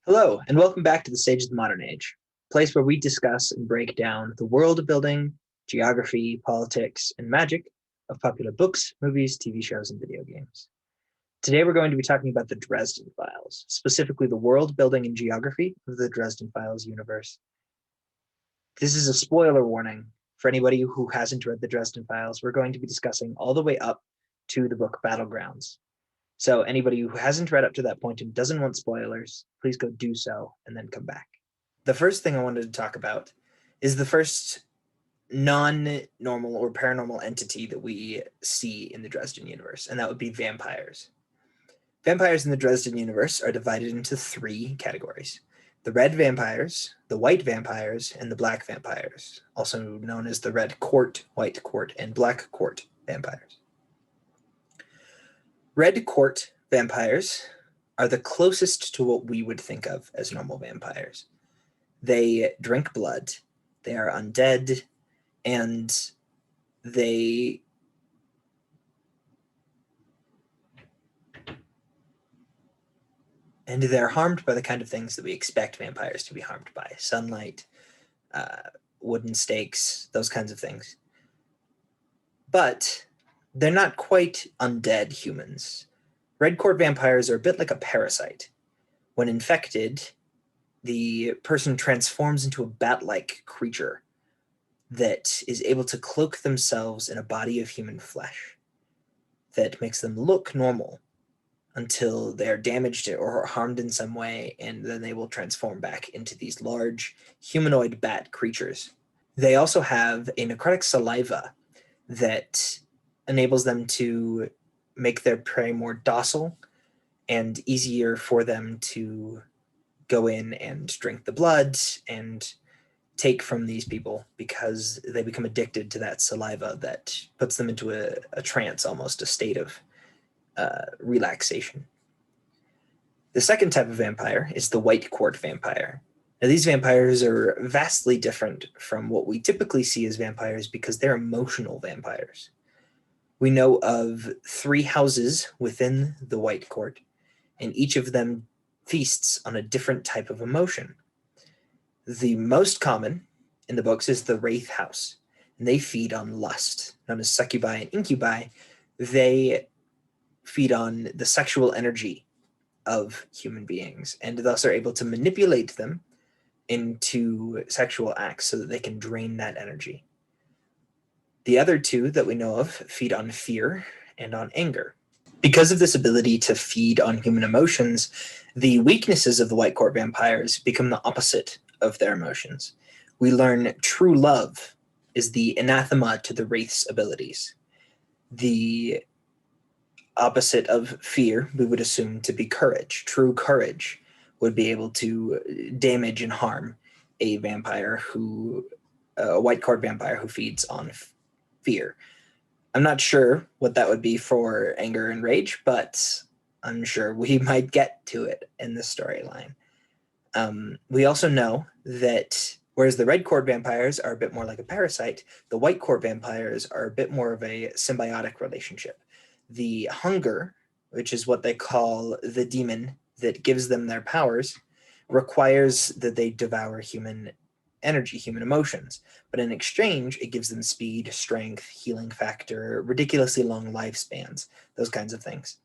Hello, and welcome back to the Stage of the Modern Age, a place where we discuss and break down the world building, geography, politics, and magic of popular books, movies, TV shows, and video games. Today we're going to be talking about the Dresden Files, specifically the world building and geography of the Dresden Files universe. This is a spoiler warning for anybody who hasn't read the Dresden Files. We're going to be discussing all the way up to the book Battlegrounds. So anybody who hasn't read up to that point and doesn't want spoilers, please go do so and then come back. The first thing I wanted to talk about is the first non-normal or paranormal entity that we see in the Dresden universe, and that would be vampires. Vampires in the Dresden universe are divided into three categories: the red vampires, the white vampires, and the black vampires, also known as the red court, white court, and black court vampires. Red court vampires are the closest to what we would think of as normal vampires. They drink blood, they are undead, and they they're harmed by the kind of things that we expect vampires to be harmed by: sunlight, wooden stakes, those kinds of things. But they're not quite undead humans. Red court vampires are a bit like a parasite. When infected, the person transforms into a bat-like creature that is able to cloak themselves in a body of human flesh that makes them look normal until they are damaged or harmed in some way, and then they will transform back into these large humanoid bat creatures. They also have a necrotic saliva that enables them to make their prey more docile and easier for them to go in and drink the blood and take from these people, because they become addicted to that saliva that puts them into a trance, almost a state of relaxation. The second type of vampire is the white court vampire. Now, these vampires are vastly different from what we typically see as vampires because they're emotional vampires. We know of three houses within the white court, and each of them feasts on a different type of emotion. The most common in the books is the Wraith House, and they feed on lust, known as succubi and incubi. They feed on the sexual energy of human beings, and thus are able to manipulate them into sexual acts so that they can drain that energy. The other two that we know of feed on fear and on anger. Because of this ability to feed on human emotions, the weaknesses of the white court vampires become the opposite of their emotions. We learn true love is the anathema to the wraith's abilities. The opposite of fear we would assume to be courage. True courage would be able to damage and harm a white court vampire who feeds on fear. I'm not sure what that would be for anger and rage, but I'm sure we might get to it in this storyline. We also know that whereas the red court vampires are a bit more like a parasite, the white court vampires are a bit more of a symbiotic relationship. The hunger, which is what they call the demon that gives them their powers, requires that they devour human energy, human emotions. But in exchange, it gives them speed, strength, healing factor, ridiculously long lifespans, those kinds of things.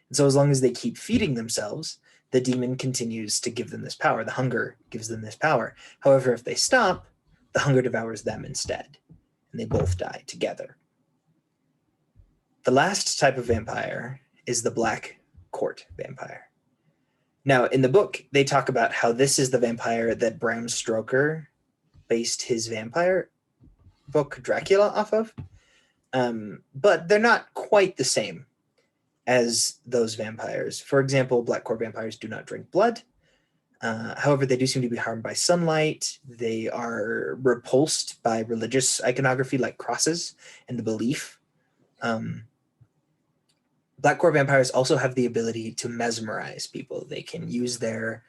And so as long as they keep feeding themselves, the demon continues to give them this power. The hunger gives them this power. However, if they stop, the hunger devours them instead, and they both die together. The last type of vampire is the black court vampire. Now, in the book, they talk about how this is the vampire that Bram Stoker based his vampire book Dracula off of. But they're not quite the same as those vampires. For example, black court vampires do not drink blood. However, they do seem to be harmed by sunlight. They are repulsed by religious iconography like crosses and the belief. Black court vampires also have the ability to mesmerize people. They can use their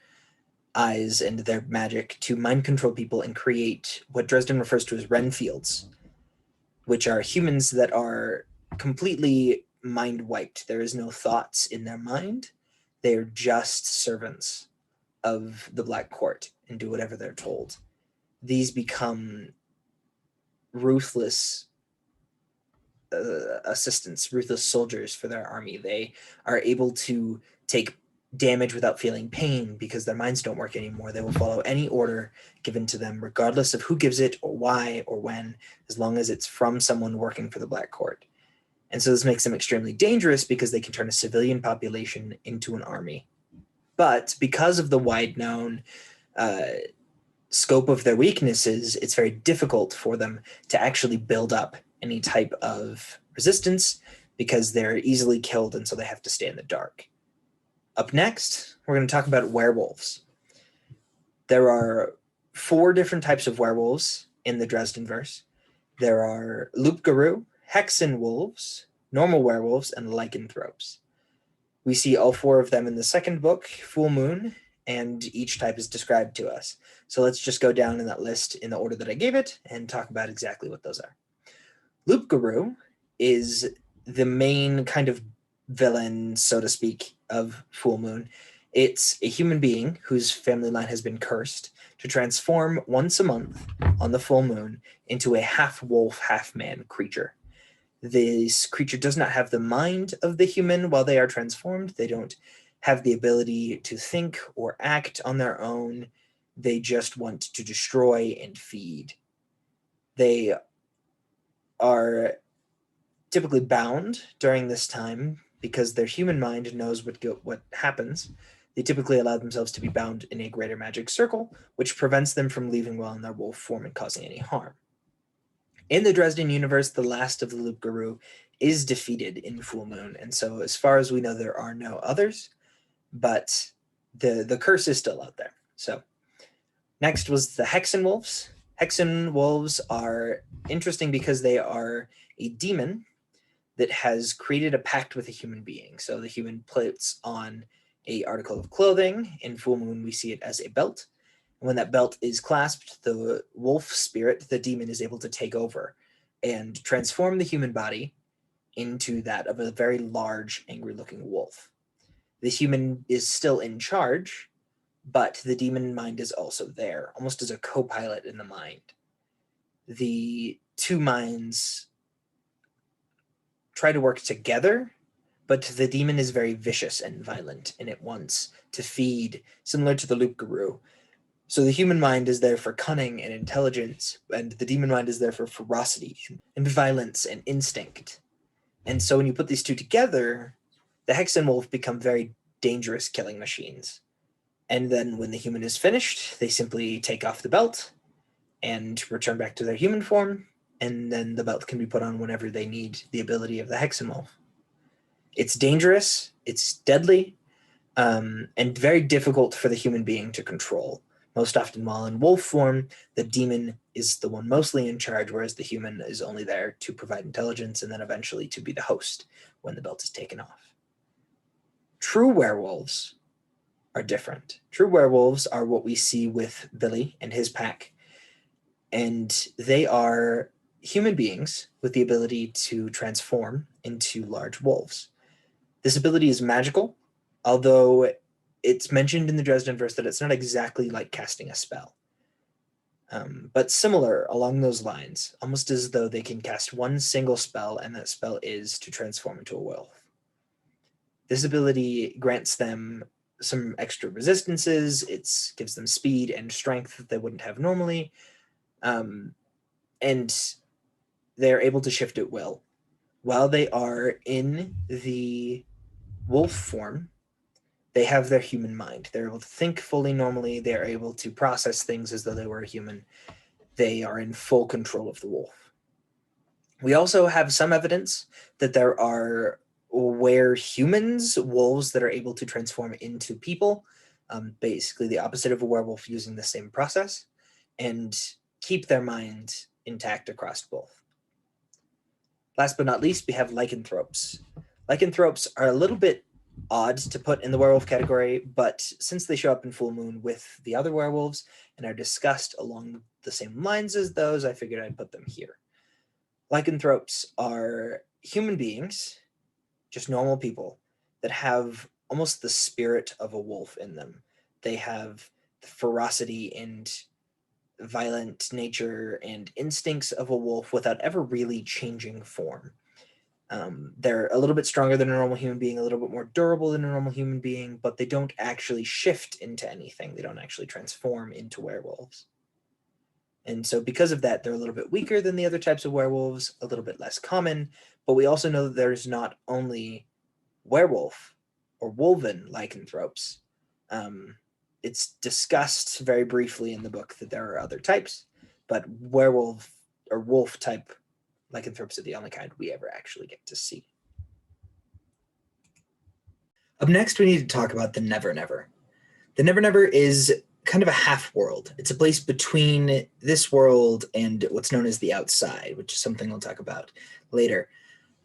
eyes and their magic to mind control people and create what Dresden refers to as Renfields, which are humans that are completely mind wiped. There is no thoughts in their mind. They are just servants of the Black Court and do whatever they're told. These become ruthless assistants, ruthless soldiers for their army. They are able to take damage without feeling pain because their minds don't work anymore. They will follow any order given to them, regardless of who gives it or why or when, as long as it's from someone working for the Black Court. And so this makes them extremely dangerous because they can turn a civilian population into an army. But because of the wide known scope of their weaknesses, it's very difficult for them to actually build up any type of resistance because they're easily killed, and so they have to stay in the dark. Up next, we're going to talk about werewolves. There are 4 different types of werewolves in the Dresden verse. There are Loup-garou, Hexen wolves, normal werewolves, and lycanthropes. We see all 4 of them in the second book, Full Moon, and each type is described to us. So let's just go down in that list in the order that I gave it and talk about exactly what those are. Loup-garou is the main kind of villain, so to speak, of Full Moon. It's a human being whose family line has been cursed to transform once a month on the full moon into a half-wolf, half-man creature. This creature does not have the mind of the human while they are transformed. They don't have the ability to think or act on their own. They just want to destroy and feed. They are typically bound during this time because their human mind knows what happens. They typically allow themselves to be bound in a greater magic circle, which prevents them from leaving well in their wolf form and causing any harm. In the Dresden universe, the last of the Loup-garou is defeated in Full Moon, and so as far as we know, there are no others, but the curse is still out there. So next was the Hexen wolves. Hexen wolves are interesting because they are a demon that has created a pact with a human being. So the human puts on a article of clothing. In Full Moon, we see it as a belt. And when that belt is clasped, the wolf spirit, the demon, is able to take over and transform the human body into that of a very large, angry-looking wolf. The human is still in charge, but the demon mind is also there, almost as a co-pilot in the mind. The 2 minds try to work together, but the demon is very vicious and violent, and it wants to feed, similar to the Loup-garou. So the human mind is there for cunning and intelligence, and the demon mind is there for ferocity and violence and instinct. And so when you put these 2 together, the Hexen wolf become very dangerous killing machines. And then when the human is finished, they simply take off the belt and return back to their human form, and then the belt can be put on whenever they need the ability of the Hexen wolf. It's dangerous, it's deadly, and very difficult for the human being to control. Most often while in wolf form, the demon is the one mostly in charge, whereas the human is only there to provide intelligence and then eventually to be the host when the belt is taken off. True werewolves are different. True werewolves are what we see with Billy and his pack, and they are human beings with the ability to transform into large wolves. This ability is magical, although it's mentioned in the Dresden verse that it's not exactly like casting a spell. But similar along those lines, almost as though they can cast one single spell, and that spell is to transform into a wolf. This ability grants them some extra resistances. It gives them speed and strength that they wouldn't have normally. And they're able to shift at will. While they are in the wolf form, they have their human mind. They're able to think fully normally. They're able to process things as though they were a human. They are in full control of the wolf. We also have some evidence that there are were-humans, wolves that are able to transform into people, basically the opposite of a werewolf, using the same process, and keep their mind intact across both. Last but not least, we have lycanthropes. Lycanthropes are a little bit odd to put in the werewolf category, but since they show up in Full Moon with the other werewolves and are discussed along the same lines as those, I figured I'd put them here. Lycanthropes are human beings, just normal people, that have almost the spirit of a wolf in them. They have the ferocity and violent nature and instincts of a wolf without ever really changing form. They're a little bit stronger than a normal human being, a little bit more durable than a normal human being, but they don't actually shift into anything. They don't actually transform into werewolves. And so because of that, they're a little bit weaker than the other types of werewolves, a little bit less common, but we also know that there's not only werewolf or wolven lycanthropes. It's discussed very briefly in the book that there are other types, but werewolf or wolf type lycanthropes are the only kind we ever actually get to see. Up next, we need to talk about the Never Never. The Never Never is kind of a half world. It's a place between this world and what's known as the outside, which is something I'll talk about later.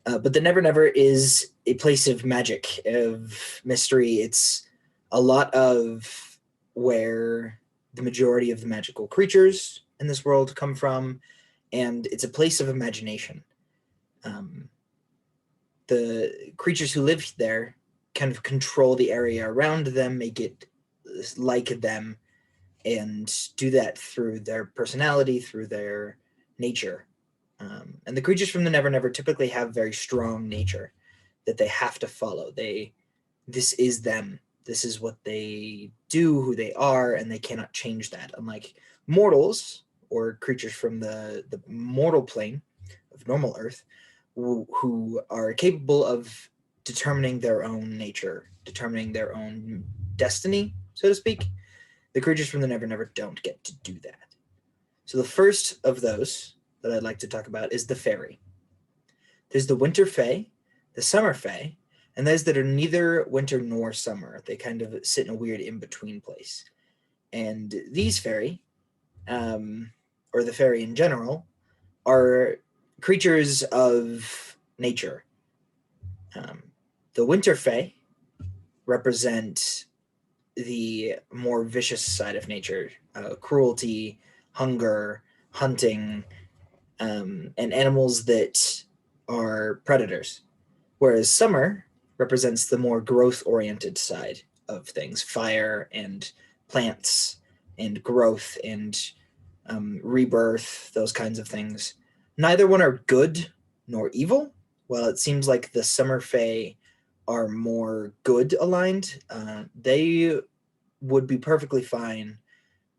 But the Never Never is a place of magic, of mystery. It's a lot of where the majority of the magical creatures in this world come from, and it's a place of imagination. The creatures who live there kind of control the area around them, make it like them, and do that through their personality, through their nature. And the creatures from the Never Never typically have very strong nature that they have to follow. This is them. This is what they do, who they are, and they cannot change that. Unlike mortals or creatures from the mortal plane of normal Earth, who are capable of determining their own nature, determining their own destiny, so to speak. The creatures from the Never Never don't get to do that. So the first of those that I'd like to talk about is the fairy. There's the winter fae, the summer fae, and those that are neither winter nor summer. They kind of sit in a weird in-between place. And these fairy, or the fairy in general, are creatures of nature. The winter fae represent the more vicious side of nature, cruelty, hunger, hunting, and animals that are predators. Whereas summer represents the more growth-oriented side of things, fire and plants and growth and rebirth, those kinds of things. Neither one are good nor evil. While it seems like the summer fae are more good aligned, they would be perfectly fine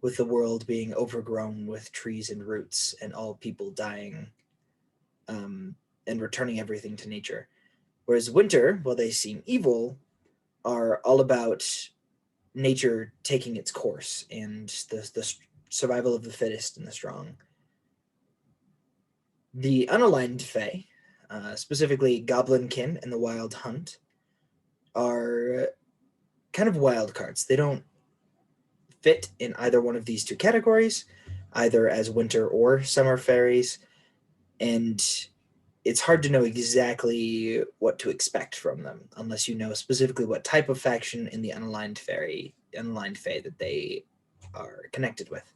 with the world being overgrown with trees and roots and all people dying, and returning everything to nature. Whereas winter, while they seem evil, are all about nature taking its course and the survival of the fittest and the strong. The unaligned fae, specifically Goblinkin and the Wild Hunt, are kind of wild cards. They don't fit in either one of these two categories, either as winter or summer fairies, and it's hard to know exactly what to expect from them unless you know specifically what type of faction in the unaligned fae that they are connected with.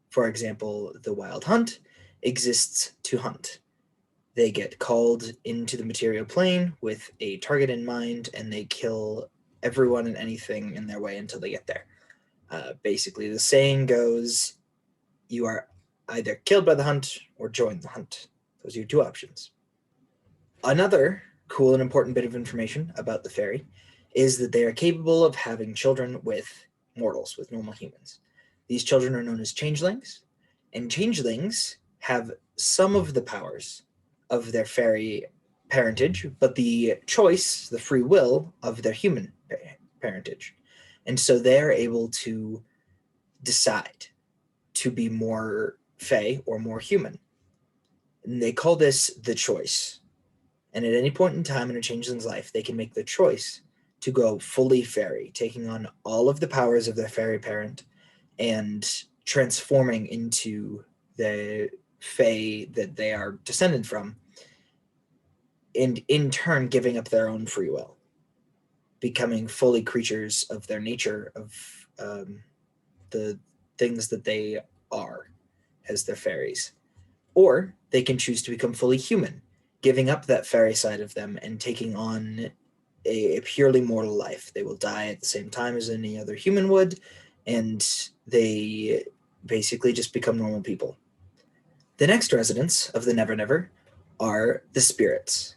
For example, the Wild Hunt exists to hunt. They get called into the material plane with a target in mind, and they kill everyone and anything in their way until they get there. Basically, the saying goes, you are either killed by the hunt or join the hunt. Those are your two options. Another cool and important bit of information about the fairy is that they are capable of having children with mortals, with normal humans. These children are known as changelings, and changelings have some of the powers of their fairy parentage, but the choice, the free will of their human parentage. And so they're able to decide to be more fae or more human. And they call this the choice. And at any point in time in a changeling's life, they can make the choice to go fully fairy, taking on all of the powers of their fairy parent and transforming into the fae that they are descended from, and in turn giving up their own free will, becoming fully creatures of their nature, of the things that they are as their fairies. Or they can choose to become fully human, giving up that fairy side of them and taking on a purely mortal life. They will die at the same time as any other human would, and they basically just become normal people. The next residents of the Never Never are the spirits.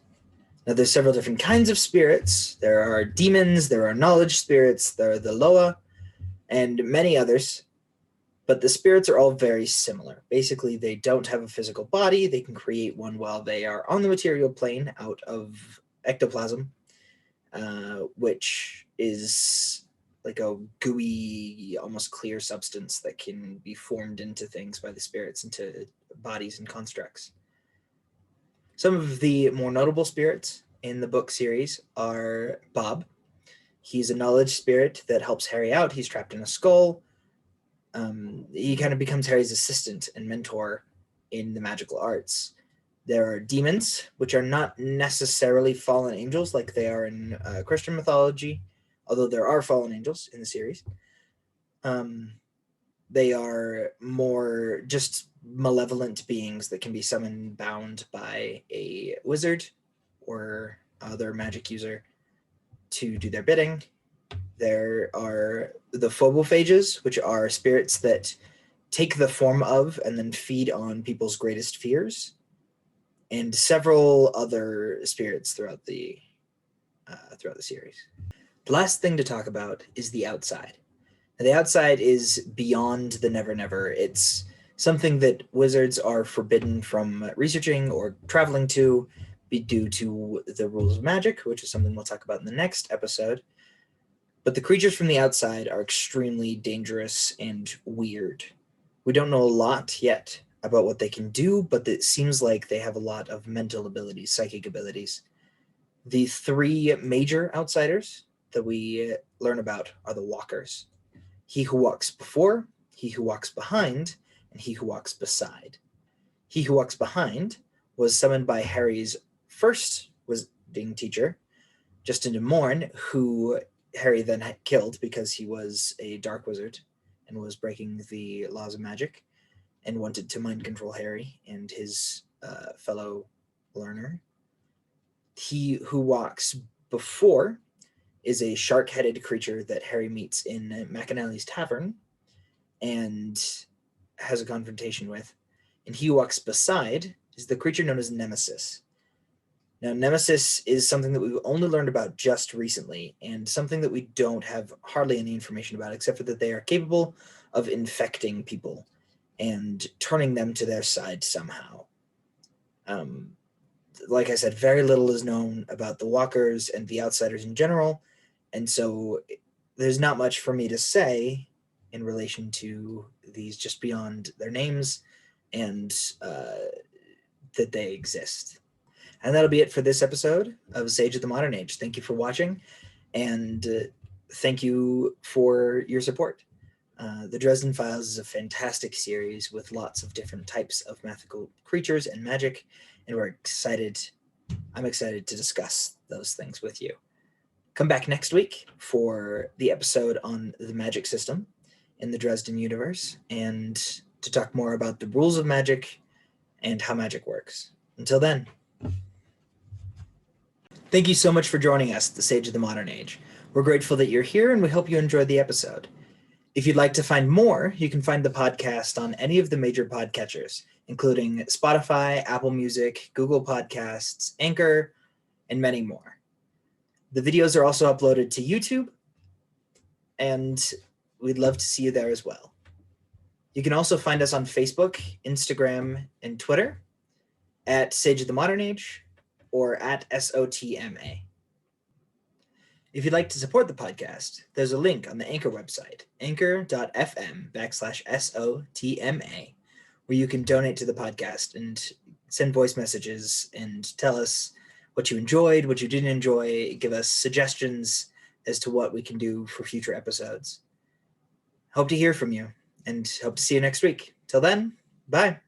Now, there's several different kinds of spirits. There are demons, there are knowledge spirits, there are the Loa, and many others. But the spirits are all very similar. Basically, they don't have a physical body. They can create one while they are on the material plane out of ectoplasm, which is like a gooey, almost clear substance that can be formed into things by the spirits, into bodies and constructs. Some of the more notable spirits in the book series are Bob. He's a knowledge spirit that helps Harry out. He's trapped in a skull. He kind of becomes Harry's assistant and mentor in the magical arts. There are demons, which are not necessarily fallen angels like they are in Christian mythology, although there are fallen angels in the series. They are more just malevolent beings that can be summoned bound by a wizard or other magic user to do their bidding. There are the phobophages, which are spirits that take the form of and then feed on people's greatest fears, and several other spirits throughout the series. The last thing to talk about is the outside. Now, the outside is beyond the Never Never. It's something that wizards are forbidden from researching or traveling to due to the rules of magic, which is something we'll talk about in the next episode. But the creatures from the outside are extremely dangerous and weird. We don't know a lot yet about what they can do, but it seems like they have a lot of mental abilities, psychic abilities. The three major outsiders that we learn about are the walkers. He who walks before, he who walks behind, and he who walks beside. He who walks behind was summoned by Harry's first wizarding teacher, Justin de Morn, who Harry then killed because he was a dark wizard and was breaking the laws of magic and wanted to mind control Harry and his fellow learner. He who walks before is a shark-headed creature that Harry meets in McAnally's tavern and has a confrontation with. And he who walks beside is the creature known as Nemesis. Now, Nemesis is something that we've only learned about just recently, and something that we don't have hardly any information about, except for that they are capable of infecting people and turning them to their side somehow. Like I said, very little is known about the walkers and the outsiders in general, and so there's not much for me to say in relation to these just beyond their names and that they exist. And that'll be it for this episode of Sage of the Modern Age. Thank you for watching, and thank you for your support. The Dresden Files is a fantastic series with lots of different types of mythical creatures and magic, and I'm excited to discuss those things with you. Come back next week for the episode on the magic system in the Dresden universe, and to talk more about the rules of magic and how magic works. Until then. Thank you so much for joining us at the Sage of the Modern Age. We're grateful that you're here, and we hope you enjoyed the episode. If you'd like to find more, you can find the podcast on any of the major podcatchers, including Spotify, Apple Music, Google Podcasts, Anchor, and many more. The videos are also uploaded to YouTube, and we'd love to see you there as well. You can also find us on Facebook, Instagram, and Twitter at Sage of the Modern Age or at SOTMA. If you'd like to support the podcast, there's a link on the Anchor website, anchor.fm/SOTMA, where you can donate to the podcast and send voice messages and tell us what you enjoyed, what you didn't enjoy, give us suggestions as to what we can do for future episodes. Hope to hear from you and hope to see you next week. Till then, bye.